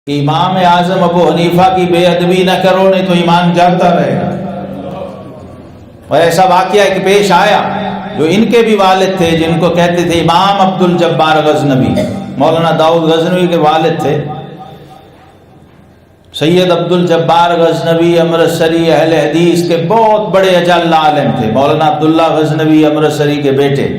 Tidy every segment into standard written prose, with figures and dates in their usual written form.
امام اعظم ابو حنیفہ کی بے ادبی نہ کرو نہیں تو ایمان جاتا رہے گا۔ اور ایسا واقعہ ایک پیش آیا جو ان کے بھی والد تھے، جن کو کہتے تھے امام عبد الجبار غزنوی، مولانا داؤد غزنوی کے والد تھے سید عبد الجبار غزنوی امرتسری، اہل حدیث کے بہت بڑے اجل عالم تھے، مولانا عبداللہ غزنوی امرتسری کے بیٹے۔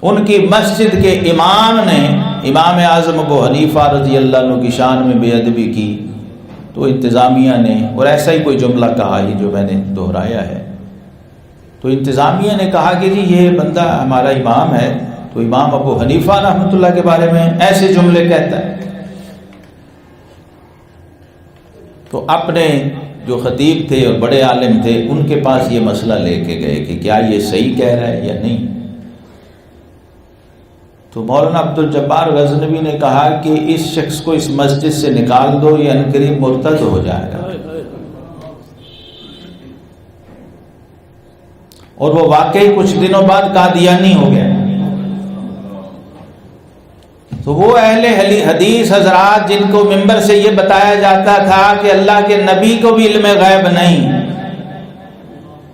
ان کی مسجد کے امام نے امام اعظم ابو حنیفہ رضی اللہ عنہ کی شان میں بے ادبی کی، تو انتظامیہ نے، اور ایسا ہی کوئی جملہ کہا ہی جو میں نے دہرایا ہے، تو انتظامیہ نے کہا کہ جی یہ بندہ ہمارا امام ہے تو امام ابو حنیفہ رحمۃ اللہ کے بارے میں ایسے جملے کہتا ہے۔ تو اپنے جو خطیب تھے اور بڑے عالم تھے ان کے پاس یہ مسئلہ لے کے گئے کہ کیا یہ صحیح کہہ رہا ہے یا نہیں۔ تو مولانا عبد الجبار غزنوی نے کہا کہ اس شخص کو اس مسجد سے نکال دو، یہ عنقریب مرتد ہو جائے گا۔ اور وہ واقعی کچھ دنوں بعد قادیانی ہو گیا۔ تو وہ اہل حدیث حضرات جن کو ممبر سے یہ بتایا جاتا تھا کہ اللہ کے نبی کو بھی علم غیب نہیں،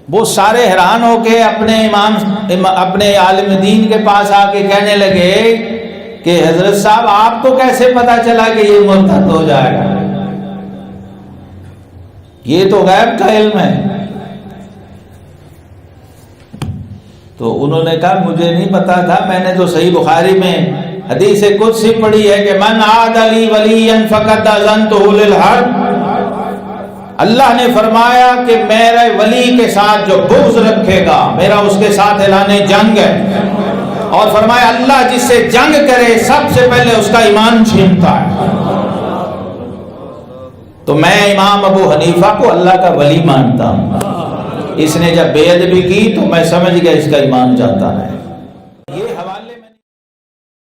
وہ سارے حیران ہو کے اپنے عالم دین کے پاس آ کے کہنے لگے کہ حضرت صاحب آپ کو کیسے پتا چلا کہ یہ مرتد ہو جائے گا؟ یہ تو غیب کا علم ہے۔ تو انہوں نے کہا مجھے نہیں پتا تھا، میں نے تو صحیح بخاری میں حدیث قدسی پڑھی ہے کہ من عاد لی ولیا فقد اذنتہ للحرب۔ اللہ نے فرمایا کہ میرے ولی کے ساتھ جو بغض رکھے گا میرا اس کے ساتھ اعلان جنگ ہے، اور فرمایا اللہ جس سے جنگ کرے سب سے پہلے اس کا ایمان چھینتا ہے۔ تو میں امام ابو حنیفہ کو اللہ کا ولی مانتا ہوں، اس نے جب بے ادبی کی تو میں سمجھ گیا اس کا ایمان جاتا ہے۔